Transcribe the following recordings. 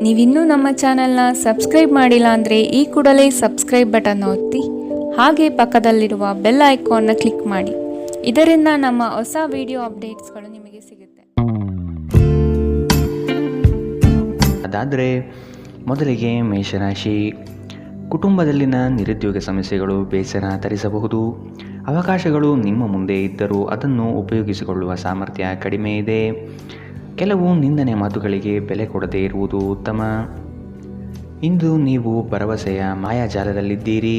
ನೀವಿನ್ನೂ ನಮ್ಮ ಚಾನೆಲ್ನ ಸಬ್ಸ್ಕ್ರೈಬ್ ಮಾಡಿಲ್ಲ ಅಂದರೆ ಈ ಕೂಡಲೇ ಸಬ್ಸ್ಕ್ರೈಬ್ ಬಟನ್ ಒತ್ತಿ ಹಾಗೆ ಪಕ್ಕದಲ್ಲಿರುವ ಬೆಲ್ ಐಕಾನ್ನ ಕ್ಲಿಕ್ ಮಾಡಿ. ಇದರಿಂದ ನಮ್ಮ ಹೊಸ ವಿಡಿಯೋ ಅಪ್ಡೇಟ್ಸ್ಗಳು ನಿಮಗೆ ಸಿಗುತ್ತೆ. ಅದಾದರೆ ಮೊದಲಿಗೆ ಮೇಷರಾಶಿ. ಕುಟುಂಬದಲ್ಲಿನ ನಿರುದ್ಯೋಗ ಸಮಸ್ಯೆಗಳು ಬೇಸರ ತರಿಸಬಹುದು. ಅವಕಾಶಗಳು ನಿಮ್ಮ ಮುಂದೆ ಇದ್ದರೂ ಅದನ್ನು ಉಪಯೋಗಿಸಿಕೊಳ್ಳುವ ಸಾಮರ್ಥ್ಯ ಕಡಿಮೆ ಇದೆ. ಕೆಲವು ನಿಂದನೆ ಮಾತುಗಳಿಗೆ ಬೆಲೆ ಕೊಡದೇ ಇರುವುದು ಉತ್ತಮ. ಇಂದು ನೀವು ಭರವಸೆಯ ಮಾಯಾಜಾಲದಲ್ಲಿದ್ದೀರಿ.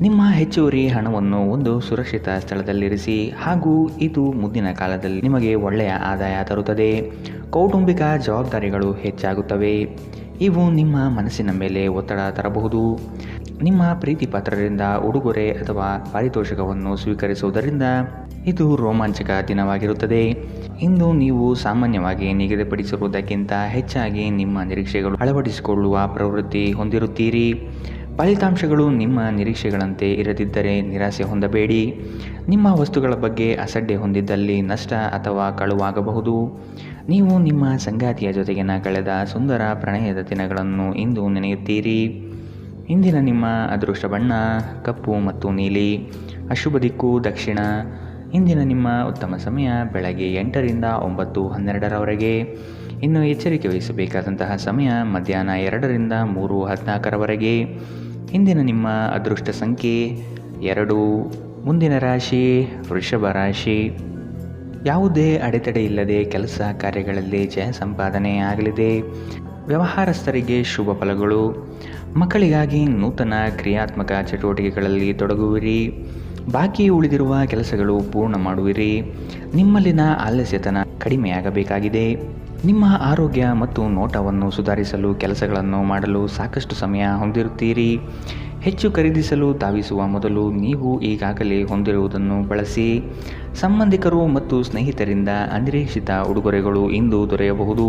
ನಿಮ್ಮ ಹೆಚ್ಚುವರಿ ಹಣವನ್ನು ಒಂದು ಸುರಕ್ಷಿತ ಸ್ಥಳದಲ್ಲಿರಿಸಿ, ಹಾಗೂ ಇದು ಮುಂದಿನ ಕಾಲದಲ್ಲಿ ನಿಮಗೆ ಒಳ್ಳೆಯ ಆದಾಯ ತರುತ್ತದೆ. ಕೌಟುಂಬಿಕ ಜವಾಬ್ದಾರಿಗಳು ಹೆಚ್ಚಾಗುತ್ತವೆ. ಇವು ನಿಮ್ಮ ಮನಸ್ಸಿನ ಮೇಲೆ ಒತ್ತಡ ತರಬಹುದು. ನಿಮ್ಮ ಪ್ರೀತಿ ಪಾತ್ರರಿಂದ ಉಡುಗೊರೆ ಅಥವಾ ಪಾರಿತೋಷಕವನ್ನು ಸ್ವೀಕರಿಸುವುದರಿಂದ ಇದು ರೋಮಾಂಚಕ ದಿನವಾಗಿರುತ್ತದೆ. ಇಂದು ನೀವು ಸಾಮಾನ್ಯವಾಗಿ ನಿಗದಿಪಡಿಸಿರುವುದಕ್ಕಿಂತ ಹೆಚ್ಚಾಗಿ ನಿಮ್ಮ ನಿರೀಕ್ಷೆಗಳು ಅಳವಡಿಸಿಕೊಳ್ಳುವ ಪ್ರವೃತ್ತಿ ಹೊಂದಿರುತ್ತೀರಿ. ಫಲಿತಾಂಶಗಳು ನಿಮ್ಮ ನಿರೀಕ್ಷೆಗಳಂತೆ ಇರದಿದ್ದರೆ ನಿರಾಸೆ ಹೊಂದಬೇಡಿ. ನಿಮ್ಮ ವಸ್ತುಗಳ ಬಗ್ಗೆ ಅಸಡ್ಡೆ ಹೊಂದಿದ್ದಲ್ಲಿ ನಷ್ಟ ಅಥವಾ ಕಳುವಾಗಬಹುದು. ನೀವು ನಿಮ್ಮ ಸಂಗಾತಿಯ ಜೊತೆಗಿನ ಕಳೆದ ಸುಂದರ ಪ್ರಣಯದ ದಿನಗಳನ್ನು ಇಂದು ನೆನೆಯುತ್ತೀರಿ. ಇಂದಿನ ನಿಮ್ಮ ಅದೃಷ್ಟ ಬಣ್ಣ ಕಪ್ಪು ಮತ್ತು ನೀಲಿ. ಅಶುಭ ದಿಕ್ಕು ದಕ್ಷಿಣ. ಇಂದಿನ ನಿಮ್ಮ ಉತ್ತಮ ಸಮಯ ಬೆಳಗ್ಗೆ 8ರಿಂದ 9:12ರವರೆಗೆ. ಇನ್ನು ಎಚ್ಚರಿಕೆ ವಹಿಸಬೇಕಾದಂತಹ ಸಮಯ ಮಧ್ಯಾಹ್ನ 2ರಿಂದ 3:14ರವರೆಗೆ. ಇಂದಿನ ನಿಮ್ಮ ಅದೃಷ್ಟ ಸಂಖ್ಯೆ 2. ಮುಂದಿನ ರಾಶಿ ವೃಷಭ ರಾಶಿ. ಯಾವುದೇ ಅಡೆತಡೆ ಇಲ್ಲದೆ ಕೆಲಸ ಕಾರ್ಯಗಳಲ್ಲಿ ಜಯ ಸಂಪಾದನೆ ಆಗಲಿದೆ. ವ್ಯವಹಾರಸ್ಥರಿಗೆ ಶುಭ ಫಲಗಳು. ಮಕ್ಕಳಿಗಾಗಿ ನೂತನ ಕ್ರಿಯಾತ್ಮಕ ಚಟುವಟಿಕೆಗಳಲ್ಲಿ ತೊಡಗುವಿರಿ. ಬಾಕಿ ಉಳಿದಿರುವ ಕೆಲಸಗಳು ಪೂರ್ಣ ಮಾಡುವಿರಿ. ನಿಮ್ಮಲ್ಲಿನ ಆಲಸ್ಯತನ ಕಡಿಮೆಯಾಗಬೇಕಾಗಿದೆ. ನಿಮ್ಮ ಆರೋಗ್ಯ ಮತ್ತು ನೋಟವನ್ನು ಸುಧಾರಿಸಲು ಕೆಲಸಗಳನ್ನು ಮಾಡಲು ಸಾಕಷ್ಟು ಸಮಯ ಹೊಂದಿರುತ್ತೀರಿ. ಹೆಚ್ಚು ಖರೀದಿಸಲು ಧಾವಿಸುವ ಮೊದಲು ನೀವು ಈಗಾಗಲೇ ಹೊಂದಿರುವುದನ್ನು ಬಳಸಿ. ಸಂಬಂಧಿಕರು ಮತ್ತು ಸ್ನೇಹಿತರಿಂದ ಅನಿರೀಕ್ಷಿತ ಉಡುಗೊರೆಗಳು ಇಂದು ದೊರೆಯಬಹುದು.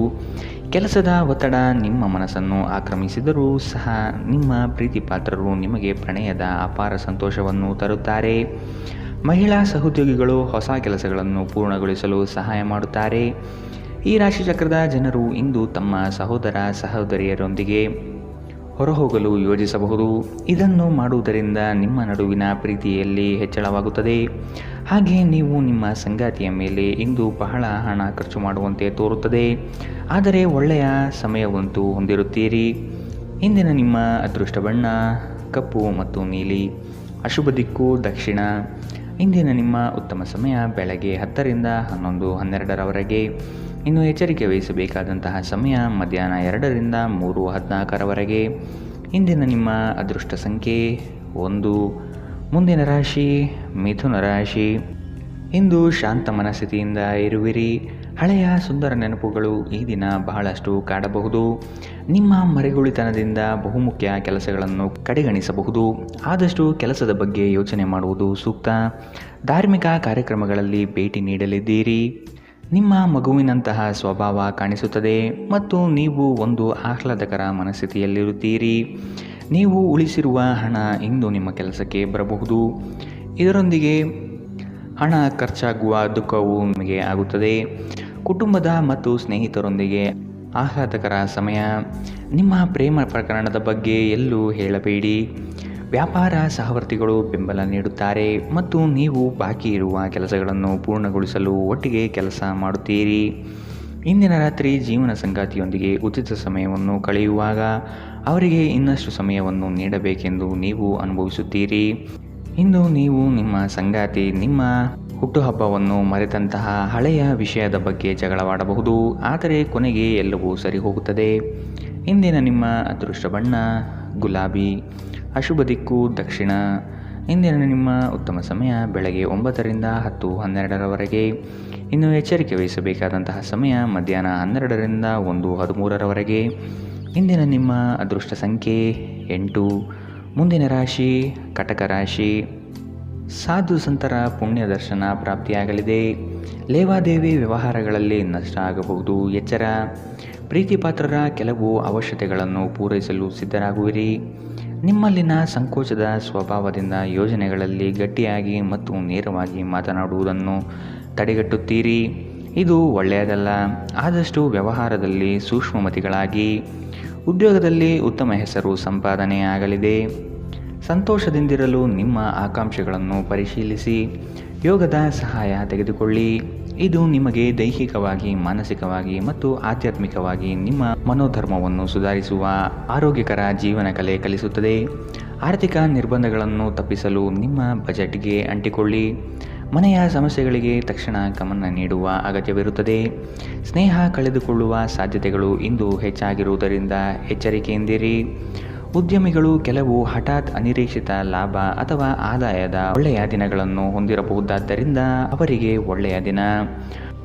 ಕೆಲಸದ ಒತ್ತಡ ನಿಮ್ಮ ಮನಸ್ಸನ್ನು ಆಕ್ರಮಿಸಿದರೂ ಸಹ ನಿಮ್ಮ ಪ್ರೀತಿ ಪಾತ್ರರು ನಿಮಗೆ ಪ್ರಣಯದ ಅಪಾರ ಸಂತೋಷವನ್ನು ತರುತ್ತಾರೆ. ಮಹಿಳಾ ಸಹೋದ್ಯೋಗಿಗಳು ಹೊಸ ಕೆಲಸಗಳನ್ನು ಪೂರ್ಣಗೊಳಿಸಲು ಸಹಾಯ ಮಾಡುತ್ತಾರೆ. ಈ ರಾಶಿಚಕ್ರದ ಜನರು ಇಂದು ತಮ್ಮ ಸಹೋದರ ಸಹೋದರಿಯರೊಂದಿಗೆ ಹೊರಹೋಗಲು ಯೋಜಿಸಬಹುದು. ಇದನ್ನು ಮಾಡುವುದರಿಂದ ನಿಮ್ಮ ನಡುವಿನ ಪ್ರೀತಿಯಲ್ಲಿ ಹೆಚ್ಚಳವಾಗುತ್ತದೆ. ಹಾಗೆ ನೀವು ನಿಮ್ಮ ಸಂಗಾತಿಯ ಮೇಲೆ ಇಂದು ಬಹಳ ಹಣ ಖರ್ಚು ಮಾಡುವಂತೆ ತೋರುತ್ತದೆ. ಆದರೆ ಒಳ್ಳೆಯ ಸಮಯವಂತೂ ಹೊಂದಿರುತ್ತೀರಿ. ಇಂದಿನ ನಿಮ್ಮ ಅದೃಷ್ಟ ಬಣ್ಣ ಕಪ್ಪು ಮತ್ತು ನೀಲಿ. ಅಶುಭ ದಿಕ್ಕು ದಕ್ಷಿಣ. ಇಂದಿನ ನಿಮ್ಮ ಉತ್ತಮ ಸಮಯ ಬೆಳಗ್ಗೆ 10ರಿಂದ 11:12ರವರೆಗೆ. ಇನ್ನು ಎಚ್ಚರಿಕೆ ವಹಿಸಬೇಕಾದಂತಹ ಸಮಯ ಮಧ್ಯಾಹ್ನ 2ರಿಂದ 3:14ರವರೆಗೆ. ಇಂದಿನ ನಿಮ್ಮ ಅದೃಷ್ಟ ಸಂಖ್ಯೆ 1. ಮುಂದಿನ ರಾಶಿ ಮಿಥುನ ರಾಶಿ. ಇಂದು ಶಾಂತ ಮನಸ್ಥಿತಿಯಿಂದ ಇರುವಿರಿ. ಹಳೆಯ ಸುಂದರ ನೆನಪುಗಳು ಈ ದಿನ ಬಹಳಷ್ಟು ಕಾಡಬಹುದು. ನಿಮ್ಮ ಮರೆಗುಳಿತನದಿಂದ ಬಹುಮುಖ್ಯ ಕೆಲಸಗಳನ್ನು ಕಡೆಗಣಿಸಬಹುದು. ಆದಷ್ಟು ಕೆಲಸದ ಬಗ್ಗೆ ಯೋಚನೆ ಮಾಡುವುದು ಸೂಕ್ತ. ಧಾರ್ಮಿಕ ಕಾರ್ಯಕ್ರಮಗಳಲ್ಲಿ ಭೇಟಿ ನೀಡಲಿದ್ದೀರಿ. ನಿಮ್ಮ ಮಗುವಿನಂತಹ ಸ್ವಭಾವ ಕಾಣಿಸುತ್ತದೆ ಮತ್ತು ನೀವು ಒಂದು ಆಹ್ಲಾದಕರ ಮನಸ್ಥಿತಿಯಲ್ಲಿರುತ್ತೀರಿ. ನೀವು ಉಳಿಸಿರುವ ಹಣ ಇಂದು ನಿಮ್ಮ ಕೆಲಸಕ್ಕೆ ಬರಬಹುದು. ಇದರೊಂದಿಗೆ ಹಣ ಖರ್ಚಾಗುವ ದುಃಖವು ನಿಮಗೆ ಆಗುತ್ತದೆ. ಕುಟುಂಬದ ಮತ್ತು ಸ್ನೇಹಿತರೊಂದಿಗೆ ಆಹ್ಲಾದಕರ ಸಮಯ. ನಿಮ್ಮ ಪ್ರೇಮ ಪ್ರಕರಣದ ಬಗ್ಗೆ ಎಲ್ಲೂ ಹೇಳಬೇಡಿ. ವ್ಯಾಪಾರ ಸಹವರ್ತಿಗಳು ಬೆಂಬಲ ನೀಡುತ್ತಾರೆ ಮತ್ತು ನೀವು ಬಾಕಿ ಇರುವ ಕೆಲಸಗಳನ್ನು ಪೂರ್ಣಗೊಳಿಸಲು ಒಟ್ಟಿಗೆ ಕೆಲಸ ಮಾಡುತ್ತೀರಿ. ಇಂದಿನ ರಾತ್ರಿ ಜೀವನ ಸಂಗಾತಿಯೊಂದಿಗೆ ಉಚಿತ ಸಮಯವನ್ನು ಕಳೆಯುವಾಗ ಅವರಿಗೆ ಇನ್ನಷ್ಟು ಸಮಯವನ್ನು ನೀಡಬೇಕೆಂದು ನೀವು ಅನುಭವಿಸುತ್ತೀರಿ. ಇಂದು ನೀವು ನಿಮ್ಮ ಸಂಗಾತಿ ನಿಮ್ಮ ಹುಟ್ಟುಹಬ್ಬವನ್ನು ಮರೆತಂತಹ ಹಳೆಯ ವಿಷಯದ ಬಗ್ಗೆ ಜಗಳವಾಡಬಹುದು. ಆದರೆ ಕೊನೆಗೆ ಎಲ್ಲವೂ ಸರಿ ಹೋಗುತ್ತದೆ. ಇಂದಿನ ನಿಮ್ಮ ಅದೃಷ್ಟ ಬಣ್ಣ ಗುಲಾಬಿ. ಅಶುಭ ದಿಕ್ಕು ದಕ್ಷಿಣ. ಇಂದಿನ ನಿಮ್ಮ ಉತ್ತಮ ಸಮಯ ಬೆಳಗ್ಗೆ 9ರಿಂದ 10:12ರವರೆಗೆ. ಇನ್ನು ಎಚ್ಚರಿಕೆ ವಹಿಸಬೇಕಾದಂತಹ ಸಮಯ ಮಧ್ಯಾಹ್ನ 12ರಿಂದ 1:13ರವರೆಗೆ. ಇಂದಿನ ನಿಮ್ಮ ಅದೃಷ್ಟ ಸಂಖ್ಯೆ 8. ಮುಂದಿನ ರಾಶಿ ಕಟಕ ರಾಶಿ. ಸಾಧು ಸಂತರ ಪುಣ್ಯ ದರ್ಶನ ಪ್ರಾಪ್ತಿಯಾಗಲಿದೆ. ಲೇವಾದೇವಿ ವ್ಯವಹಾರಗಳಲ್ಲಿ ನಷ್ಟ ಆಗಬಹುದು. ಎಚ್ಚರ. ಪ್ರೀತಿ ಪಾತ್ರರ ಕೆಲವು ಅವಶ್ಯಕತೆಗಳನ್ನು ಪೂರೈಸಲು ಸಿದ್ಧರಾಗುವಿರಿ. ನಿಮ್ಮಲ್ಲಿನ ಸಂಕೋಚದ ಸ್ವಭಾವದಿಂದ ಯೋಜನೆಗಳಲ್ಲಿ ಗಟ್ಟಿಯಾಗಿ ಮತ್ತು ನೇರವಾಗಿ ಮಾತನಾಡುವುದನ್ನು ತಡೆಗಟ್ಟುತ್ತೀರಿ. ಇದು ಒಳ್ಳೆಯದಲ್ಲ. ಆದಷ್ಟು ವ್ಯವಹಾರದಲ್ಲಿ ಸೂಕ್ಷ್ಮಮತಿಗಳಾಗಿ. ಉದ್ಯೋಗದಲ್ಲಿ ಉತ್ತಮ ಹೆಸರು ಸಂಪಾದನೆ ಆಗಲಿದೆ. ಸಂತೋಷದಿಂದಿರಲು ನಿಮ್ಮ ಆಕಾಂಕ್ಷೆಗಳನ್ನು ಪರಿಶೀಲಿಸಿ ಯೋಗದ ಸಹಾಯ ತೆಗೆದುಕೊಳ್ಳಿ. ಇದು ನಿಮಗೆ ದೈಹಿಕವಾಗಿ, ಮಾನಸಿಕವಾಗಿ ಮತ್ತು ಆಧ್ಯಾತ್ಮಿಕವಾಗಿ ನಿಮ್ಮ ಮನೋಧರ್ಮವನ್ನು ಸುಧಾರಿಸುವ ಆರೋಗ್ಯಕರ ಜೀವನ ಕಲೆ ಕಲಿಸುತ್ತದೆ. ಆರ್ಥಿಕ ನಿರ್ಬಂಧಗಳನ್ನು ತಪ್ಪಿಸಲು ನಿಮ್ಮ ಬಜೆಟ್ಗೆ ಅಂಟಿಕೊಳ್ಳಿ. ಮನೆಯ ಸಮಸ್ಯೆಗಳಿಗೆ ತಕ್ಷಣ ಗಮನ ನೀಡುವ ಅಗತ್ಯವಿರುತ್ತದೆ. ಸ್ನೇಹ ಕಳೆದುಕೊಳ್ಳುವ ಸಾಧ್ಯತೆಗಳು ಇಂದು ಹೆಚ್ಚಾಗಿರುವುದರಿಂದ ಎಚ್ಚರಿಕೆಯಿಂದಿರಿ. ಉದ್ಯಮಿಗಳು ಕೆಲವು ಹಠಾತ್ ಅನಿರೀಕ್ಷಿತ ಲಾಭ ಅಥವಾ ಆದಾಯದ ಒಳ್ಳೆಯ ದಿನಗಳನ್ನು ಹೊಂದಿರಬಹುದಾದ್ದರಿಂದ ಅವರಿಗೆ ಒಳ್ಳೆಯ ದಿನ.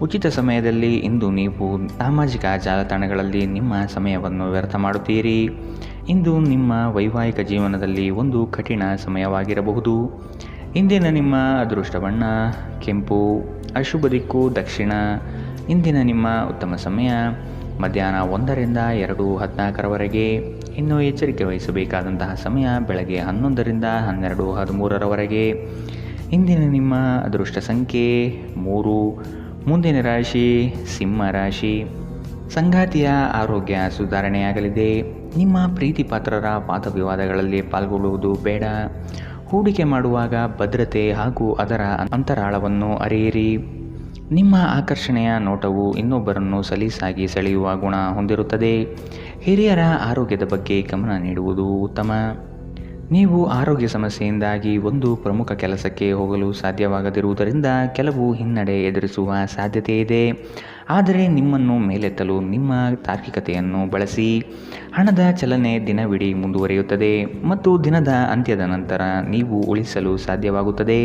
ಉಚಿತ ಸಮಯದಲ್ಲಿ ಇಂದು ನೀವು ಸಾಮಾಜಿಕ ಜಾಲತಾಣಗಳಲ್ಲಿ ನಿಮ್ಮ ಸಮಯವನ್ನು ವ್ಯರ್ಥ ಮಾಡುತ್ತೀರಿ. ಇಂದು ನಿಮ್ಮ ವೈವಾಹಿಕ ಜೀವನದಲ್ಲಿ ಒಂದು ಕಠಿಣ ಸಮಯವಾಗಿರಬಹುದು. ಇಂದಿನ ನಿಮ್ಮ ಅದೃಷ್ಟ ಬಣ್ಣ ಕೆಂಪು, ಅಶುಭ ದಿಕ್ಕು ದಕ್ಷಿಣ. ಇಂದಿನ ನಿಮ್ಮ ಉತ್ತಮ ಸಮಯ ಮಧ್ಯಾಹ್ನ 1ರಿಂದ 2:14 ಇನ್ನು ಎಚ್ಚರಿಕೆ ವಹಿಸಬೇಕಾದಂತಹ ಸಮಯ ಬೆಳಗ್ಗೆ 11ರಿಂದ 12:13 ಇಂದಿನ ನಿಮ್ಮ ಅದೃಷ್ಟ ಸಂಖ್ಯೆ 3. ಮುಂದಿನ ರಾಶಿ ಸಿಂಹ ರಾಶಿ. ಸಂಗಾತಿಯ ಆರೋಗ್ಯ ಸುಧಾರಣೆಯಾಗಲಿದೆ. ನಿಮ್ಮ ಪ್ರೀತಿ ಪಾತ್ರರ ವಾದವಿವಾದಗಳಲ್ಲಿ ಪಾಲ್ಗೊಳ್ಳುವುದು ಬೇಡ. ಹೂಡಿಕೆ ಮಾಡುವಾಗ ಭದ್ರತೆ ಹಾಗೂ ಅದರ ಅಂತರಾಳವನ್ನು ಅರಿಯಿರಿ. ನಿಮ್ಮ ಆಕರ್ಷಣೆಯ ನೋಟವು ಇನ್ನೊಬ್ಬರನ್ನು ಸಲೀಸಾಗಿ ಸೆಳೆಯುವ ಗುಣ ಹೊಂದಿರುತ್ತದೆ. ಹಿರಿಯರ ಆರೋಗ್ಯದ ಬಗ್ಗೆ ಗಮನ ನೀಡುವುದು ಉತ್ತಮ. ನೀವು ಆರೋಗ್ಯ ಸಮಸ್ಯೆಯಿಂದಾಗಿ ಒಂದು ಪ್ರಮುಖ ಕೆಲಸಕ್ಕೆ ಹೋಗಲು ಸಾಧ್ಯವಾಗದಿರುವುದರಿಂದ ಕೆಲವು ಹಿನ್ನಡೆ ಎದುರಿಸುವ ಸಾಧ್ಯತೆ ಇದೆ. ಆದರೆ ನಿಮ್ಮನ್ನು ಮೇಲೆತ್ತಲು ನಿಮ್ಮ ತಾರ್ಕಿಕತೆಯನ್ನು ಬಳಸಿ. ಹಣದ ಚಲನೆ ದಿನವಿಡೀ ಮುಂದುವರಿಯುತ್ತದೆ ಮತ್ತು ದಿನದ ಅಂತ್ಯದ ನಂತರ ನೀವು ಉಳಿಸಲು ಸಾಧ್ಯವಾಗುತ್ತದೆ.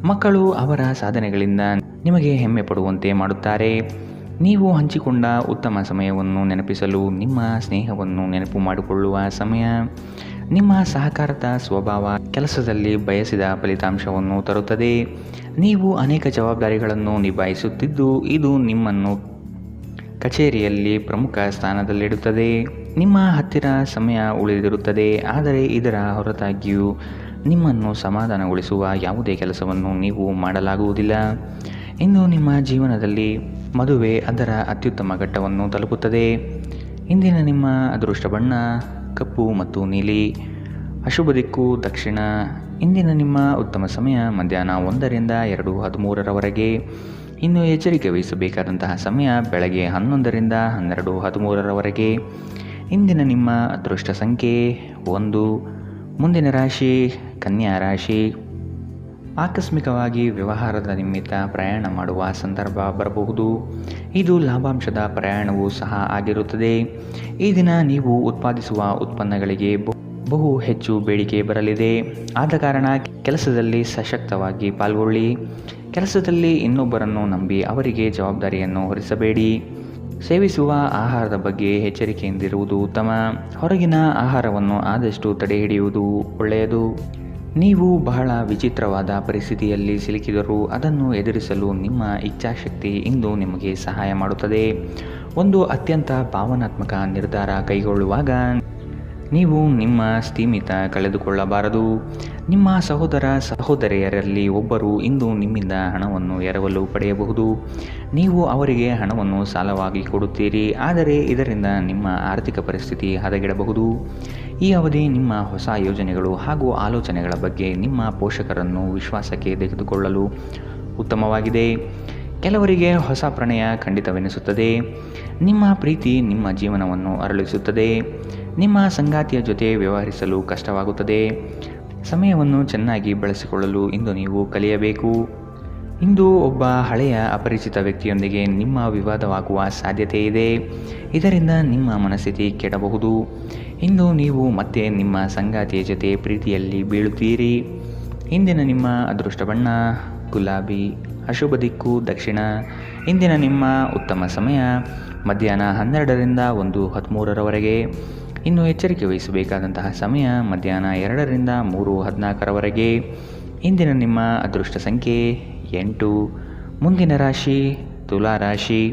ಮಕ್ಕಳು ಅವರ ಸಾಧನೆಗಳಿಂದ ನಿಮಗೆ ಹೆಮ್ಮೆ ಪಡುವಂತೆ ಮಾಡುತ್ತಾರೆ. ನೀವು ಹಂಚಿಕೊಂಡ ಉತ್ತಮ ಸಮಯವನ್ನು ನೆನಪಿಸಲು ನಿಮ್ಮ ಸ್ನೇಹವನ್ನು ನೆನಪು ಮಾಡಿಕೊಳ್ಳುವ ಸಮಯ. ನಿಮ್ಮ ಸಹಕಾರದ ಸ್ವಭಾವ ಕೆಲಸದಲ್ಲಿ ಬಯಸಿದ ಫಲಿತಾಂಶವನ್ನು ತರುತ್ತದೆ. ನೀವು ಅನೇಕ ಜವಾಬ್ದಾರಿಗಳನ್ನು ನಿಭಾಯಿಸುತ್ತಿದ್ದು ಇದು ನಿಮ್ಮನ್ನು ಕಚೇರಿಯಲ್ಲಿ ಪ್ರಮುಖ ಸ್ಥಾನದಲ್ಲಿಡುತ್ತದೆ. ನಿಮ್ಮ ಹತ್ತಿರ ಸಮಯ ಉಳಿದಿರುತ್ತದೆ, ಆದರೆ ಇದರ ಹೊರತಾಗಿಯೂ ನಿಮ್ಮನ್ನು ಸಮಾಧಾನಗೊಳಿಸುವ ಯಾವುದೇ ಕೆಲಸವನ್ನು ನೀವು ಮಾಡಲಾಗುವುದಿಲ್ಲ. ಇಂದು ನಿಮ್ಮ ಜೀವನದಲ್ಲಿ ಮದುವೆ ಅದರ ಅತ್ಯುತ್ತಮ ಘಟ್ಟವನ್ನು ತಲುಪುತ್ತದೆ. ಇಂದಿನ ನಿಮ್ಮ ಅದೃಷ್ಟ ಬಣ್ಣ ಕಪ್ಪು ಮತ್ತು ನೀಲಿ, ಅಶುಭ ದಿಕ್ಕು ದಕ್ಷಿಣ. ಇಂದಿನ ನಿಮ್ಮ ಉತ್ತಮ ಸಮಯ ಮಧ್ಯಾಹ್ನ 1ರಿಂದ 2:13 ಇನ್ನು ಎಚ್ಚರಿಕೆ ವಹಿಸಬೇಕಾದಂತಹ ಸಮಯ ಬೆಳಗ್ಗೆ 11ರಿಂದ 12:13 ಇಂದಿನ ನಿಮ್ಮ ಅದೃಷ್ಟ ಸಂಖ್ಯೆ 1. ಮುಂದಿನ ರಾಶಿ ಕನ್ಯಾ ರಾಶಿ. ಆಕಸ್ಮಿಕವಾಗಿ ವ್ಯವಹಾರದ ನಿಮಿತ್ತ ಪ್ರಯಾಣ ಮಾಡುವ ಸಂದರ್ಭ ಬರಬಹುದು. ಇದು ಲಾಭಾಂಶದ ಪ್ರಯಾಣವೂ ಸಹ ಆಗಿರುತ್ತದೆ. ಈ ದಿನ ನೀವು ಉತ್ಪಾದಿಸುವ ಉತ್ಪನ್ನಗಳಿಗೆ ಬಹು ಹೆಚ್ಚು ಬೇಡಿಕೆ ಬರಲಿದೆ. ಆದ ಕಾರಣ ಕೆಲಸದಲ್ಲಿ ಸಶಕ್ತವಾಗಿ ಪಾಲ್ಗೊಳ್ಳಿ. ಕೆಲಸದಲ್ಲಿ ಇನ್ನೊಬ್ಬರನ್ನು ನಂಬಿ ಅವರಿಗೆ ಜವಾಬ್ದಾರಿಯನ್ನು ಹೊರಿಸಬೇಡಿ. ಸೇವಿಸುವ ಆಹಾರದ ಬಗ್ಗೆ ಎಚ್ಚರಿಕೆಯಿಂದಿರುವುದು ಉತ್ತಮ. ಹೊರಗಿನ ಆಹಾರವನ್ನು ಆದಷ್ಟು ತಡೆಹಿಡಿಯುವುದು ಒಳ್ಳೆಯದು. ನೀವು ಬಹಳ ವಿಚಿತ್ರವಾದ ಪರಿಸ್ಥಿತಿಯಲ್ಲಿ ಸಿಲುಕಿದರೂ ಅದನ್ನು ಎದುರಿಸಲು ನಿಮ್ಮ ಇಚ್ಛಾಶಕ್ತಿ ಇಂದು ನಿಮಗೆ ಸಹಾಯ ಮಾಡುತ್ತದೆ. ಒಂದು ಅತ್ಯಂತ ಭಾವನಾತ್ಮಕ ನಿರ್ಧಾರ ಕೈಗೊಳ್ಳುವಾಗ ನೀವು ನಿಮ್ಮ ಸ್ಥಿಮಿತ ಕಳೆದುಕೊಳ್ಳಬಾರದು. ನಿಮ್ಮ ಸಹೋದರಿಯರಲ್ಲಿ ಒಬ್ಬರು ಇಂದು ನಿಮ್ಮಿಂದ ಹಣವನ್ನು ಎರವಲು ಪಡೆಯಬಹುದು. ನೀವು ಅವರಿಗೆ ಹಣವನ್ನು ಸಾಲವಾಗಿ ಕೊಡುತ್ತೀರಿ, ಆದರೆ ಇದರಿಂದ ನಿಮ್ಮ ಆರ್ಥಿಕ ಪರಿಸ್ಥಿತಿ ಹದಗೆಡಬಹುದು. ಈ ಅವಧಿ ನಿಮ್ಮ ಹೊಸ ಯೋಜನೆಗಳು ಹಾಗೂ ಆಲೋಚನೆಗಳ ಬಗ್ಗೆ ನಿಮ್ಮ ಪೋಷಕರನ್ನು ವಿಶ್ವಾಸಕ್ಕೆ ತೆಗೆದುಕೊಳ್ಳಲು ಉತ್ತಮವಾಗಿದೆ. ಕೆಲವರಿಗೆ ಹೊಸ ಪ್ರಣಯ ಖಂಡಿತವೆನಿಸುತ್ತದೆ. ನಿಮ್ಮ ಪ್ರೀತಿ ನಿಮ್ಮ ಜೀವನವನ್ನು ಅರಳಿಸುತ್ತದೆ. ನಿಮ್ಮ ಸಂಗಾತಿಯ ಜೊತೆ ವ್ಯವಹರಿಸಲು ಕಷ್ಟವಾಗುತ್ತದೆ. ಸಮಯವನ್ನು ಚೆನ್ನಾಗಿ ಬಳಸಿಕೊಳ್ಳಲು ಇಂದು ನೀವು ಕಲಿಯಬೇಕು. ಇಂದು ಒಬ್ಬ ಹಳೆಯ ಅಪರಿಚಿತ ವ್ಯಕ್ತಿಯೊಂದಿಗೆ ನಿಮ್ಮ ವಿವಾದವಾಗುವ ಸಾಧ್ಯತೆ ಇದೆ. ಇದರಿಂದ ನಿಮ್ಮ ಮನಸ್ಥಿತಿ ಕೆಡಬಹುದು. ಇಂದು ನೀವು ಮತ್ತೆ ನಿಮ್ಮ ಸಂಗಾತಿಯ ಜೊತೆ ಪ್ರೀತಿಯಲ್ಲಿ ಬೀಳುತ್ತೀರಿ. ಇಂದಿನ ನಿಮ್ಮ ಅದೃಷ್ಟ ಬಣ್ಣ ಗುಲಾಬಿ, ಅಶುಭ ದಿಕ್ಕು ದಕ್ಷಿಣ. ಇಂದಿನ ನಿಮ್ಮ ಉತ್ತಮ ಸಮಯ ಮಧ್ಯಾಹ್ನ 12ರಿಂದ 1:13 ಇನ್ನು ಎಚ್ಚರಿಕೆ ವಹಿಸಬೇಕಾದಂತಹ ಸಮಯ ಮಧ್ಯಾಹ್ನ 2ರಿಂದ 3:14 ಇಂದಿನ ನಿಮ್ಮ ಅದೃಷ್ಟ ಸಂಖ್ಯೆ 8. ಮುಂದಿನ ರಾಶಿ ತುಲಾ ರಾಶಿ.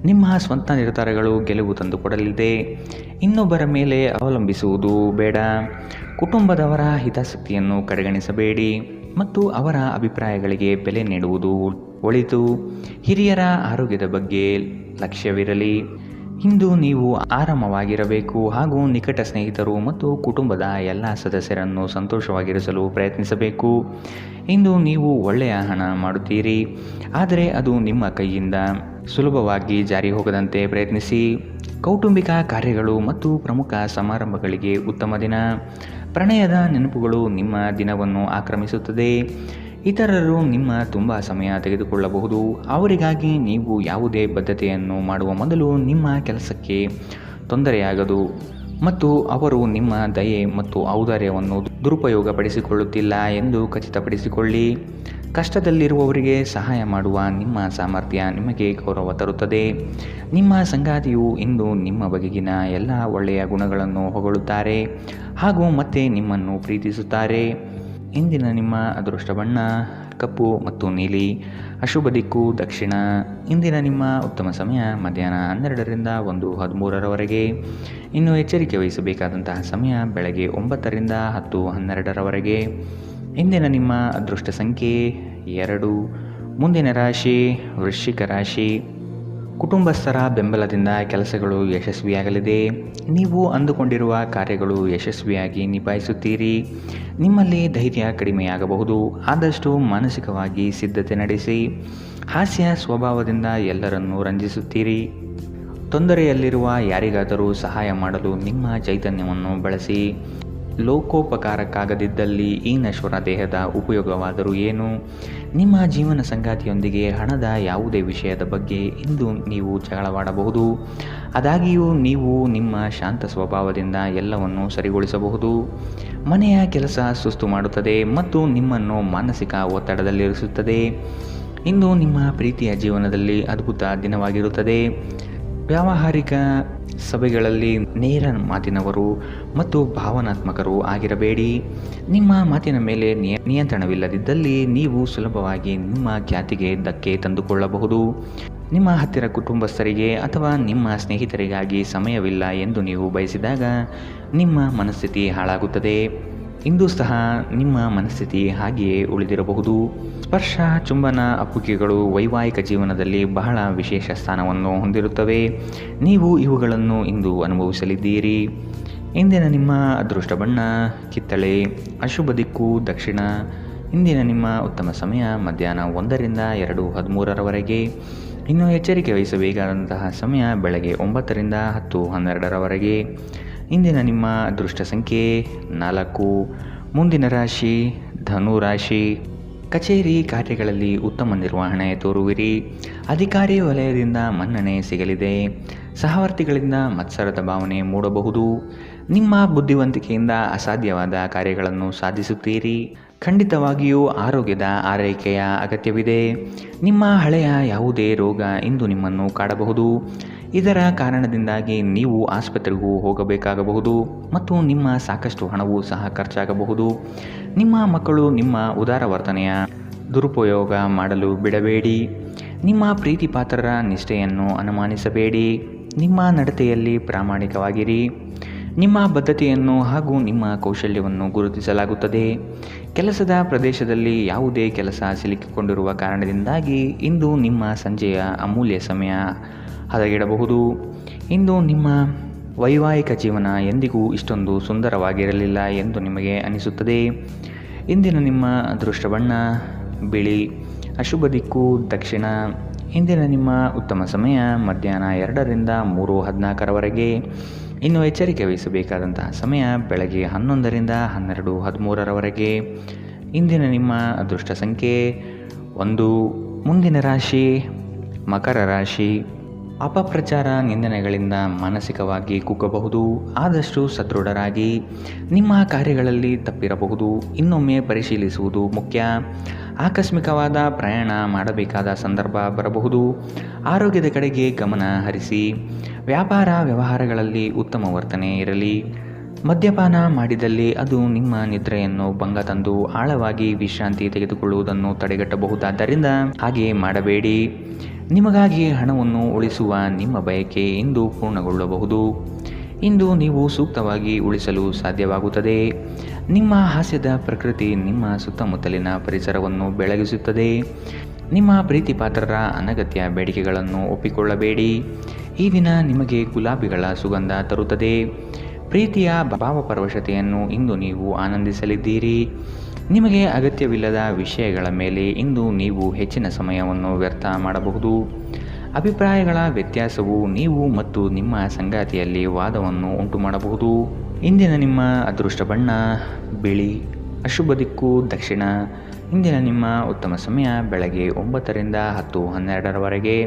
ನಿಮ್ಮ ಸ್ವಂತ ನಿರ್ಧಾರಗಳು ಗೆಲುವು ತಂದುಕೊಡಲಿದೆ. ಇನ್ನೊಬ್ಬರ ಮೇಲೆ ಅವಲಂಬಿಸುವುದು ಬೇಡ. ಕುಟುಂಬದವರ ಹಿತಾಸಕ್ತಿಯನ್ನು ಕಡೆಗಣಿಸಬೇಡಿ ಮತ್ತು ಅವರ ಅಭಿಪ್ರಾಯಗಳಿಗೆ ಬೆಲೆ ನೀಡುವುದು ಒಳಿತು. ಹಿರಿಯರ ಆರೋಗ್ಯದ ಬಗ್ಗೆ ಲಕ್ಷ್ಯವಿರಲಿ. ಇಂದು ನೀವು ಆರಾಮವಾಗಿರಬೇಕು ಹಾಗೂ ನಿಕಟ ಸ್ನೇಹಿತರು ಮತ್ತು ಕುಟುಂಬದ ಎಲ್ಲ ಸದಸ್ಯರನ್ನು ಸಂತೋಷವಾಗಿರಿಸಲು ಪ್ರಯತ್ನಿಸಬೇಕು. ಇಂದು ನೀವು ಒಳ್ಳೆಯ ಹಣ ಮಾಡುತ್ತೀರಿ, ಆದರೆ ಅದು ನಿಮ್ಮ ಕೈಯಿಂದ ಸುಲಭವಾಗಿ ಜಾರಿ ಹೋಗದಂತೆ ಪ್ರಯತ್ನಿಸಿ. ಕೌಟುಂಬಿಕ ಕಾರ್ಯಗಳು ಮತ್ತು ಪ್ರಮುಖ ಸಮಾರಂಭಗಳಿಗೆ ಉತ್ತಮ ದಿನ. ಪ್ರಣಯದ ನೆನಪುಗಳು ನಿಮ್ಮ ದಿನವನ್ನು ಆಕ್ರಮಿಸುತ್ತದೆ. ಇತರರು ನಿಮ್ಮ ತುಂಬ ಸಮಯ ತೆಗೆದುಕೊಳ್ಳಬಹುದು. ಅವರಿಗಾಗಿ ನೀವು ಯಾವುದೇ ಬದ್ಧತೆಯನ್ನು ಮಾಡುವ ಮೊದಲು ನಿಮ್ಮ ಕೆಲಸಕ್ಕೆ ತೊಂದರೆಯಾಗದು ಮತ್ತು ಅವರು ನಿಮ್ಮ ದಯೆ ಮತ್ತು ಔದಾರ್ಯವನ್ನು ದುರುಪಯೋಗಪಡಿಸಿಕೊಳ್ಳುತ್ತಿಲ್ಲ ಎಂದು ಖಚಿತಪಡಿಸಿಕೊಳ್ಳಿ. ಕಷ್ಟದಲ್ಲಿರುವವರಿಗೆ ಸಹಾಯ ಮಾಡುವ ನಿಮ್ಮ ಸಾಮರ್ಥ್ಯ ನಿಮಗೆ ಗೌರವ ತರುತ್ತದೆ. ನಿಮ್ಮ ಸಂಗಾತಿಯು ಇಂದು ನಿಮ್ಮ ಬಗೆಗಿನ ಎಲ್ಲ ಒಳ್ಳೆಯ ಗುಣಗಳನ್ನು ಹೊಗಳುತ್ತಾರೆ ಹಾಗೂ ಮತ್ತೆ ನಿಮ್ಮನ್ನು ಪ್ರೀತಿಸುತ್ತಾರೆ. ಇಂದಿನ ನಿಮ್ಮ ಅದೃಷ್ಟ ಬಣ್ಣ ಕಪ್ಪು ಮತ್ತು ನೀಲಿ. ಅಶುಭ ದಿಕ್ಕು ದಕ್ಷಿಣ. ಇಂದಿನ ನಿಮ್ಮ ಉತ್ತಮ ಸಮಯ ಮಧ್ಯಾಹ್ನ 12ರಿಂದ 1:13ರವರೆಗೆ. ಇನ್ನು ಎಚ್ಚರಿಕೆ ವಹಿಸಬೇಕಾದಂತಹ ಸಮಯ ಬೆಳಗ್ಗೆ 9ರಿಂದ 10:12ರವರೆಗೆ. ಇಂದಿನ ನಿಮ್ಮ ಅದೃಷ್ಟ ಸಂಖ್ಯೆ 2. ಮುಂದಿನ ರಾಶಿ ವೃಶ್ಚಿಕ ರಾಶಿ. ಕುಟುಂಬಸ್ಥರ ಬೆಂಬಲದಿಂದ ಕೆಲಸಗಳು ಯಶಸ್ವಿಯಾಗಲಿದೆ. ನೀವು ಅಂದುಕೊಂಡಿರುವ ಕಾರ್ಯಗಳು ಯಶಸ್ವಿಯಾಗಿ ನಿಭಾಯಿಸುತ್ತೀರಿ. ನಿಮ್ಮಲ್ಲಿ ಧೈರ್ಯ ಕಡಿಮೆಯಾಗಬಹುದು, ಆದಷ್ಟು ಮಾನಸಿಕವಾಗಿ ಸಿದ್ಧತೆ ನಡೆಸಿ. ಹಾಸ್ಯ ಸ್ವಭಾವದಿಂದ ಎಲ್ಲರನ್ನೂ ರಂಜಿಸುತ್ತೀರಿ. ತೊಂದರೆಯಲ್ಲಿರುವ ಯಾರಿಗಾದರೂ ಸಹಾಯ ಮಾಡಲು ನಿಮ್ಮ ಚೈತನ್ಯವನ್ನು ಬಳಸಿ. ಲೋಕೋಪಕಾರಕ್ಕಾಗದಿದ್ದಲ್ಲಿ ಈ ನಶ್ವರ ದೇಹದ ಉಪಯೋಗವಾದರೂ ಏನು? ನಿಮ್ಮ ಜೀವನ ಸಂಗಾತಿಯೊಂದಿಗೆ ಹಣದ ಯಾವುದೇ ವಿಷಯದ ಬಗ್ಗೆ ಇಂದು ನೀವು ಜಗಳವಾಡಬಹುದು. ಆದಾಗ್ಯೂ ನೀವು ನಿಮ್ಮ ಶಾಂತ ಸ್ವಭಾವದಿಂದ ಎಲ್ಲವನ್ನು ಸರಿಗೊಳಿಸಬಹುದು. ಮನೆಯ ಕೆಲಸ ಸುಸ್ತು ಮಾಡುತ್ತದೆ ಮತ್ತು ನಿಮ್ಮನ್ನು ಮಾನಸಿಕ ಒತ್ತಡದಲ್ಲಿರಿಸುತ್ತದೆ. ಇಂದು ನಿಮ್ಮ ಪ್ರೀತಿಯ ಜೀವನದಲ್ಲಿ ಅದ್ಭುತ ದಿನವಾಗಿರುತ್ತದೆ. ವ್ಯಾವಹಾರಿಕ ಸಭೆಗಳಲ್ಲಿ ನೇರ ಮಾತಿನವರು ಮತ್ತು ಭಾವನಾತ್ಮಕರು ಆಗಿರಬೇಡಿ. ನಿಮ್ಮ ಮಾತಿನ ಮೇಲೆ ನಿಯಂತ್ರಣವಿಲ್ಲದಿದ್ದಲ್ಲಿ ನೀವು ಸುಲಭವಾಗಿ ನಿಮ್ಮ ಖ್ಯಾತಿಗೆ ಧಕ್ಕೆ ತಂದುಕೊಳ್ಳಬಹುದು. ನಿಮ್ಮ ಹತ್ತಿರ ಕುಟುಂಬಸ್ಥರಿಗೆ ಅಥವಾ ನಿಮ್ಮ ಸ್ನೇಹಿತರಿಗಾಗಿ ಸಮಯವಿಲ್ಲ ಎಂದು ನೀವು ಬಯಸಿದಾಗ ನಿಮ್ಮ ಮನಸ್ಥಿತಿ ಹಾಳಾಗುತ್ತದೆ. ಇಂದು ಸಹ ನಿಮ್ಮ ಮನಸ್ಥಿತಿ ಹಾಗೆಯೇ ಉಳಿದಿರಬಹುದು. ಸ್ಪರ್ಶ, ಚುಂಬನ, ಅಪ್ಪುಗೆಗಳು ವೈವಾಹಿಕ ಜೀವನದಲ್ಲಿ ಬಹಳ ವಿಶೇಷ ಸ್ಥಾನವನ್ನು ಹೊಂದಿರುತ್ತವೆ. ನೀವು ಇವುಗಳನ್ನು ಇಂದು ಅನುಭವಿಸಲಿದ್ದೀರಿ. ಇಂದಿನ ನಿಮ್ಮ ಅದೃಷ್ಟ ಬಣ್ಣ ಕಿತ್ತಳೆ. ಅಶುಭ ದಿಕ್ಕು ದಕ್ಷಿಣ. ಇಂದಿನ ನಿಮ್ಮ ಉತ್ತಮ ಸಮಯ ಮಧ್ಯಾಹ್ನ 1ರಿಂದ 2:13ರವರೆಗೆ. ಇನ್ನು ಎಚ್ಚರಿಕೆ ವಹಿಸಬೇಕಾದಂತಹ ಸಮಯ ಬೆಳಗ್ಗೆ 9ರಿಂದ 10:12ರವರೆಗೆ. ಇಂದಿನ ನಿಮ್ಮ ಅದೃಷ್ಟ ಸಂಖ್ಯೆ 4. ಮುಂದಿನ ರಾಶಿ ಧನು ರಾಶಿ. ಕಚೇರಿ ಕಾರ್ಯಗಳಲ್ಲಿ ಉತ್ತಮ ನಿರ್ವಹಣೆ ತೋರುವಿರಿ. ಅಧಿಕಾರಿ ವಲಯದಿಂದ ಮನ್ನಣೆ ಸಿಗಲಿದೆ. ಸಹವರ್ತಿಗಳಿಂದ ಮತ್ಸರದ ಭಾವನೆ ಮೂಡಬಹುದು. ನಿಮ್ಮ ಬುದ್ಧಿವಂತಿಕೆಯಿಂದ ಅಸಾಧ್ಯವಾದ ಕಾರ್ಯಗಳನ್ನು ಸಾಧಿಸುತ್ತೀರಿ. ಖಂಡಿತವಾಗಿಯೂ ಆರೋಗ್ಯದ ಆರೈಕೆಯ ಅಗತ್ಯವಿದೆ. ನಿಮ್ಮ ಹಳೆಯ ಯಾವುದೇ ರೋಗ ಇಂದು ನಿಮ್ಮನ್ನು ಕಾಡಬಹುದು. ಇದರ ಕಾರಣದಿಂದಾಗಿ ನೀವು ಆಸ್ಪತ್ರೆಗೂ ಹೋಗಬೇಕಾಗಬಹುದು ಮತ್ತು ನಿಮ್ಮ ಸಾಕಷ್ಟು ಹಣವೂ ಸಹ ಖರ್ಚಾಗಬಹುದು. ನಿಮ್ಮ ಮಕ್ಕಳು ನಿಮ್ಮ ಉದಾರ ವರ್ತನೆಯ ದುರುಪಯೋಗ ಮಾಡಲು ಬಿಡಬೇಡಿ. ನಿಮ್ಮ ಪ್ರೀತಿ ಪಾತ್ರರ ನಿಷ್ಠೆಯನ್ನು ಅನುಮಾನಿಸಬೇಡಿ. ನಿಮ್ಮ ನಡತೆಯಲ್ಲಿ ಪ್ರಾಮಾಣಿಕವಾಗಿರಿ. ನಿಮ್ಮ ಬದ್ಧತೆಯನ್ನು ಹಾಗೂ ನಿಮ್ಮ ಕೌಶಲ್ಯವನ್ನು ಗುರುತಿಸಲಾಗುತ್ತದೆ. ಕೆಲಸದ ಪ್ರದೇಶದಲ್ಲಿ ಯಾವುದೇ ಕೆಲಸ ಸಿಲುಕಿಕೊಂಡಿರುವ ಕಾರಣದಿಂದಾಗಿ ಇಂದು ನಿಮ್ಮ ಸಂಜೆಯ ಅಮೂಲ್ಯ ಸಮಯ ಹದಗೆಡಬಹುದು. ಇಂದು ನಿಮ್ಮ ವೈವಾಹಿಕ ಜೀವನ ಎಂದಿಗೂ ಇಷ್ಟೊಂದು ಸುಂದರವಾಗಿರಲಿಲ್ಲ ಎಂದು ನಿಮಗೆ ಅನಿಸುತ್ತದೆ. ಇಂದಿನ ನಿಮ್ಮ ಅದೃಷ್ಟ ಬಣ್ಣ ಬಿಳಿ. ಅಶುಭ ದಿಕ್ಕು ದಕ್ಷಿಣ. ಇಂದಿನ ನಿಮ್ಮ ಉತ್ತಮ ಸಮಯ ಮಧ್ಯಾಹ್ನ 2ರಿಂದ 3:14ರವರೆಗೆ. ಇನ್ನು ಎಚ್ಚರಿಕೆ ವಹಿಸಬೇಕಾದಂತಹ ಸಮಯ ಬೆಳಗ್ಗೆ 11ರಿಂದ 12:13ರವರೆಗೆ. ಇಂದಿನ ನಿಮ್ಮ ಅದೃಷ್ಟ ಸಂಖ್ಯೆ 1. ಮುಂದಿನ ರಾಶಿ ಮಕರ ರಾಶಿ. ಅಪಪ್ರಚಾರ ನಿಂದನೆಗಳಿಂದ ಮಾನಸಿಕವಾಗಿ ಕುಗ್ಗಬಹುದು. ಆದಷ್ಟು ಸದೃಢರಾಗಿ. ನಿಮ್ಮ ಕಾರ್ಯಗಳಲ್ಲಿ ತಪ್ಪಿರಬಹುದು. ಇನ್ನೊಮ್ಮೆ ಪರಿಶೀಲಿಸುವುದು ಮುಖ್ಯ. ಆಕಸ್ಮಿಕವಾದ ಪ್ರಯಾಣ ಮಾಡಬೇಕಾದ ಸಂದರ್ಭ ಬರಬಹುದು. ಆರೋಗ್ಯದ ಕಡೆಗೆ ಗಮನ ಹರಿಸಿ. ವ್ಯಾಪಾರ ವ್ಯವಹಾರಗಳಲ್ಲಿ ಉತ್ತಮ ವರ್ತನೆ ಇರಲಿ. ಮದ್ಯಪಾನ ಮಾಡಿದಲ್ಲಿ ಅದು ನಿಮ್ಮ ನಿದ್ರೆಯನ್ನು ಭಂಗ ತಂದು ಆಳವಾಗಿ ವಿಶ್ರಾಂತಿ ತೆಗೆದುಕೊಳ್ಳುವುದನ್ನು ತಡೆಗಟ್ಟಬಹುದಾದ್ದರಿಂದ ಹಾಗೆ ಮಾಡಬೇಡಿ. ನಿಮಗಾಗಿ ಹಣವನ್ನು ಉಳಿಸುವ ನಿಮ್ಮ ಬಯಕೆ ಇಂದು ಪೂರ್ಣಗೊಳ್ಳಬಹುದು. ಇಂದು ನೀವು ಸೂಕ್ತವಾಗಿ ಉಳಿಸಲು ಸಾಧ್ಯವಾಗುತ್ತದೆ. ನಿಮ್ಮ ಹಾಸ್ಯದ ಪ್ರಕೃತಿ ನಿಮ್ಮ ಸುತ್ತಮುತ್ತಲಿನ ಪರಿಸರವನ್ನು ಬೆಳಗಿಸುತ್ತದೆ. ನಿಮ್ಮ ಪ್ರೀತಿ ಪಾತ್ರರ ಅನಗತ್ಯ ಬೇಡಿಕೆಗಳನ್ನು ಒಪ್ಪಿಕೊಳ್ಳಬೇಡಿ. ಈ ದಿನ ನಿಮಗೆ ಗುಲಾಬಿಗಳ ಸುಗಂಧ ತರುತ್ತದೆ. ಪ್ರೀತಿಯ ಭಾವಪರವಶತೆಯನ್ನು ಇಂದು ನೀವು ಆನಂದಿಸಲಿದ್ದೀರಿ. ನಿಮಗೆ ಅಗತ್ಯವಿಲ್ಲದ ವಿಷಯಗಳ ಮೇಲೆ ಇಂದು ನೀವು ಹೆಚ್ಚಿನ ಸಮಯವನ್ನು ವ್ಯರ್ಥ ಮಾಡಬಹುದು. ಅಭಿಪ್ರಾಯಗಳ ವ್ಯತ್ಯಾಸವು ನೀವು ಮತ್ತು ನಿಮ್ಮ ಸಂಗಾತಿಯಲ್ಲಿ ವಾದವನ್ನು ಉಂಟು ಮಾಡಬಹುದು. ಇಂದಿನ ನಿಮ್ಮ ಅದೃಷ್ಟ ಬಣ್ಣ ಬಿಳಿ, ಅಶುಭ ದಿಕ್ಕು ದಕ್ಷಿಣ. ಇಂದಿನ ನಿಮ್ಮ ಉತ್ತಮ ಸಮಯ ಬೆಳಗ್ಗೆ 9ರಿಂದ 10:12ರವರೆಗೆ.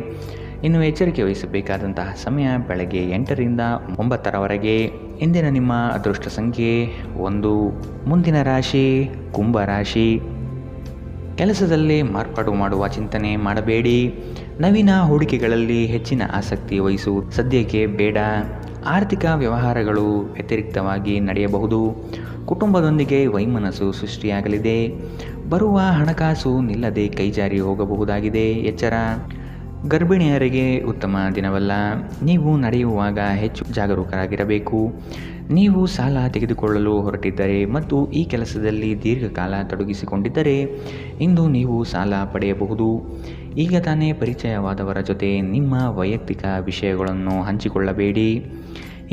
ಇನ್ನು ಎಚ್ಚರಿಕೆ ವಹಿಸಬೇಕಾದಂತಹ ಸಮಯ ಬೆಳಗ್ಗೆ 8ರಿಂದ 9ರವರೆಗೆ. ಇಂದಿನ ನಿಮ್ಮ ಅದೃಷ್ಟ ಸಂಖ್ಯೆ 1. ಮುಂದಿನ ರಾಶಿ ಕುಂಭ ರಾಶಿ. ಕೆಲಸದಲ್ಲಿ ಮಾರ್ಪಾಡು ಮಾಡುವ ಚಿಂತನೆ ಮಾಡಬೇಡಿ. ನವೀನ ಹೂಡಿಕೆಗಳಲ್ಲಿ ಹೆಚ್ಚಿನ ಆಸಕ್ತಿ ವಹಿಸುವುದು ಸದ್ಯಕ್ಕೆ ಬೇಡ. ಆರ್ಥಿಕ ವ್ಯವಹಾರಗಳು ವ್ಯತಿರಿಕ್ತವಾಗಿ ನಡೆಯಬಹುದು. ಕುಟುಂಬದೊಂದಿಗೆ ವೈಮನಸ್ಸು ಸೃಷ್ಟಿಯಾಗಲಿದೆ. ಬರುವ ಹಣಕಾಸು ನಿಲ್ಲದೆ ಕೈಜಾರಿ ಹೋಗಬಹುದಾಗಿದೆ. ಎಚ್ಚರ. ಗರ್ಭಿಣಿಯರಿಗೆ ಉತ್ತಮ ದಿನವಲ್ಲ. ನೀವು ನಡೆಯುವಾಗ ಹೆಚ್ಚು ಜಾಗರೂಕರಾಗಿರಬೇಕು. ನೀವು ಸಾಲ ತೆಗೆದುಕೊಳ್ಳಲು ಹೊರಟಿದ್ದರೆ ಮತ್ತು ಈ ಕೆಲಸದಲ್ಲಿ ದೀರ್ಘಕಾಲ ತೊಡಗಿಸಿಕೊಂಡಿದ್ದರೆ ಇಂದು ನೀವು ಸಾಲ ಪಡೆಯಬಹುದು. ಈಗ ತಾನೇ ಪರಿಚಯವಾದವರ ಜೊತೆ ನಿಮ್ಮ ವೈಯಕ್ತಿಕ ವಿಷಯಗಳನ್ನು ಹಂಚಿಕೊಳ್ಳಬೇಡಿ.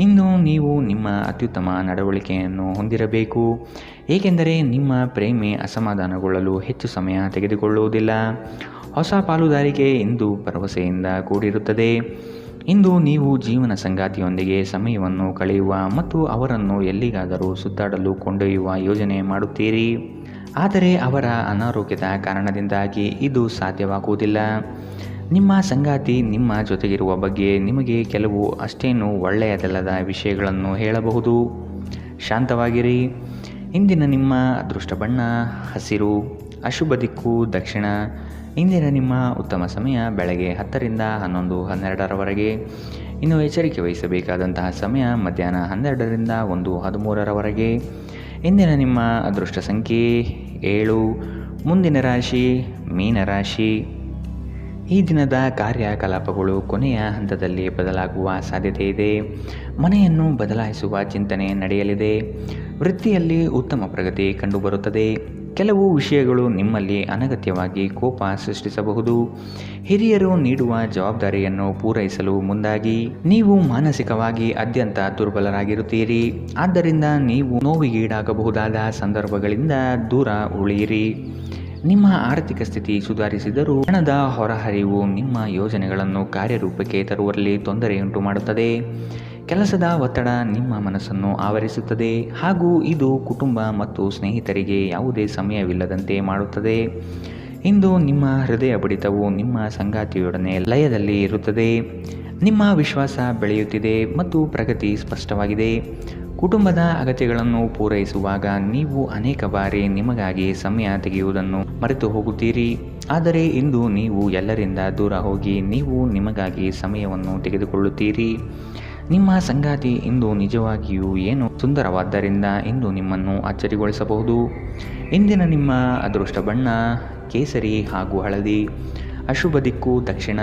ಇಂದು ನೀವು ನಿಮ್ಮ ಅತ್ಯುತ್ತಮ ನಡವಳಿಕೆಯನ್ನು ಹೊಂದಿರಬೇಕು, ಏಕೆಂದರೆ ನಿಮ್ಮ ಪ್ರೇಮಿ ಅಸಮಾಧಾನಗೊಳ್ಳಲು ಹೆಚ್ಚು ಸಮಯ ತೆಗೆದುಕೊಳ್ಳುವುದಿಲ್ಲ. ಹೊಸ ಪಾಲುದಾರಿಕೆ ಇಂದು ಭರವಸೆಯಿಂದ ಕೂಡಿರುತ್ತದೆ. ಇಂದು ನೀವು ಜೀವನ ಸಂಗಾತಿಯೊಂದಿಗೆ ಸಮಯವನ್ನು ಕಳೆಯುವ ಮತ್ತು ಅವರನ್ನು ಎಲ್ಲಿಗಾದರೂ ಸುತ್ತಾಡಲು ಕೊಂಡೊಯ್ಯುವ ಯೋಜನೆ ಮಾಡುತ್ತೀರಿ. ಆದರೆ ಅವರ ಅನಾರೋಗ್ಯದ ಕಾರಣದಿಂದಾಗಿ ಇದು ಸಾಧ್ಯವಾಗುವುದಿಲ್ಲ. ನಿಮ್ಮ ಸಂಗಾತಿ ನಿಮ್ಮ ಜೊತೆಗಿರುವ ಬಗ್ಗೆ ನಿಮಗೆ ಕೆಲವು ಅಷ್ಟೇನೂ ಒಳ್ಳೆಯದಲ್ಲದ ವಿಷಯಗಳನ್ನು ಹೇಳಬಹುದು. ಶಾಂತವಾಗಿರಿ. ಇಂದಿನ ನಿಮ್ಮ ಅದೃಷ್ಟ ಬಣ್ಣ ಹಸಿರು, ಅಶುಭ ದಿಕ್ಕು ದಕ್ಷಿಣ. ಇಂದಿನ ನಿಮ್ಮ ಉತ್ತಮ ಸಮಯ ಬೆಳಗ್ಗೆ 10ರಿಂದ 11:12ರವರೆಗೆ. ಇನ್ನು ಎಚ್ಚರಿಕೆ ವಹಿಸಬೇಕಾದಂತಹ ಸಮಯ ಮಧ್ಯಾಹ್ನ 12ರಿಂದ 1:13ರವರೆಗೆ. ಇಂದಿನ ನಿಮ್ಮ ಅದೃಷ್ಟ ಸಂಖ್ಯೆ 7. ಮುಂದಿನ ರಾಶಿ ಮೀನರಾಶಿ. ಈ ದಿನದ ಕಾರ್ಯಕಲಾಪಗಳು ಕೊನೆಯ ಹಂತದಲ್ಲಿ ಬದಲಾಗುವ ಸಾಧ್ಯತೆ ಇದೆ. ಮನೆಯನ್ನು ಬದಲಾಯಿಸುವ ಚಿಂತನೆ ನಡೆಯಲಿದೆ. ವೃತ್ತಿಯಲ್ಲಿ ಉತ್ತಮ ಪ್ರಗತಿ ಕಂಡುಬರುತ್ತದೆ. ಕೆಲವು ವಿಷಯಗಳು ನಿಮ್ಮಲ್ಲಿ ಅನಗತ್ಯವಾಗಿ ಕೋಪ ಸೃಷ್ಟಿಸಬಹುದು. ಹಿರಿಯರು ನೀಡುವ ಜವಾಬ್ದಾರಿಯನ್ನು ಪೂರೈಸಲು ಮುಂದಾಗಿ. ನೀವು ಮಾನಸಿಕವಾಗಿ ಅತ್ಯಂತ ದುರ್ಬಲರಾಗಿರುತ್ತೀರಿ. ಆದ್ದರಿಂದ ನೀವು ನೋವಿಗೀಡಾಗಬಹುದಾದ ಸಂದರ್ಭಗಳಿಂದ ದೂರ ಉಳಿಯಿರಿ. ನಿಮ್ಮ ಆರ್ಥಿಕ ಸ್ಥಿತಿ ಸುಧಾರಿಸಿದರೂ ಹಣದ ಹೊರಹರಿವು ನಿಮ್ಮ ಯೋಜನೆಗಳನ್ನು ಕಾರ್ಯರೂಪಕ್ಕೆ ತರುವಲ್ಲಿ ತೊಂದರೆಯುಂಟು ಮಾಡುತ್ತದೆ. ಕೆಲಸದ ಒತ್ತಡ ನಿಮ್ಮ ಮನಸ್ಸನ್ನು ಆವರಿಸುತ್ತದೆ ಹಾಗೂ ಇದು ಕುಟುಂಬ ಮತ್ತು ಸ್ನೇಹಿತರಿಗೆ ಯಾವುದೇ ಸಮಯವಿಲ್ಲದಂತೆ ಮಾಡುತ್ತದೆ. ಇಂದು ನಿಮ್ಮ ಹೃದಯ ಬಡಿತವು ನಿಮ್ಮ ಸಂಗಾತಿಯೊಡನೆ ಲಯದಲ್ಲಿ ಇರುತ್ತದೆ. ನಿಮ್ಮ ವಿಶ್ವಾಸ ಬೆಳೆಯುತ್ತಿದೆ ಮತ್ತು ಪ್ರಗತಿ ಸ್ಪಷ್ಟವಾಗಿದೆ. ಕುಟುಂಬದ ಅಗತ್ಯಗಳನ್ನು ಪೂರೈಸುವಾಗ ನೀವು ಅನೇಕ ಬಾರಿ ನಿಮಗಾಗಿ ಸಮಯ ತೆಗೆಯುವುದನ್ನು ಮರೆತು ಹೋಗುತ್ತೀರಿ. ಆದರೆ ಇಂದು ನೀವು ಎಲ್ಲರಿಂದ ದೂರ ಹೋಗಿ ನೀವು ನಿಮಗಾಗಿ ಸಮಯವನ್ನು ತೆಗೆದುಕೊಳ್ಳುತ್ತೀರಿ. ನಿಮ್ಮ ಸಂಗಾತಿ ಇಂದು ನಿಜವಾಗಿಯೂ ಏನು ಸುಂದರವಾದ್ದರಿಂದ ಇಂದು ನಿಮ್ಮನ್ನು ಅಚ್ಚರಿಗೊಳಿಸಬಹುದು. ಇಂದಿನ ನಿಮ್ಮ ಅದೃಷ್ಟ ಬಣ್ಣ ಕೇಸರಿ ಹಾಗೂ ಹಳದಿ, ಅಶುಭ ದಿಕ್ಕು ದಕ್ಷಿಣ.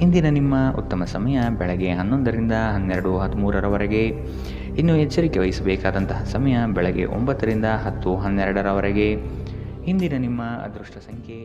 ಇಂದಿನ ನಿಮ್ಮ ಉತ್ತಮ ಸಮಯ ಬೆಳಗ್ಗೆ 11ರಿಂದ 12:13ರವರೆಗೆ. ಇನ್ನು ಎಚ್ಚರಿಕೆ ವಹಿಸಬೇಕಾದಂತಹ ಸಮಯ ಬೆಳಗ್ಗೆ 9ರಿಂದ 10:12ರವರೆಗೆ. ಇಂದಿನ ನಿಮ್ಮ ಅದೃಷ್ಟ ಸಂಖ್ಯೆ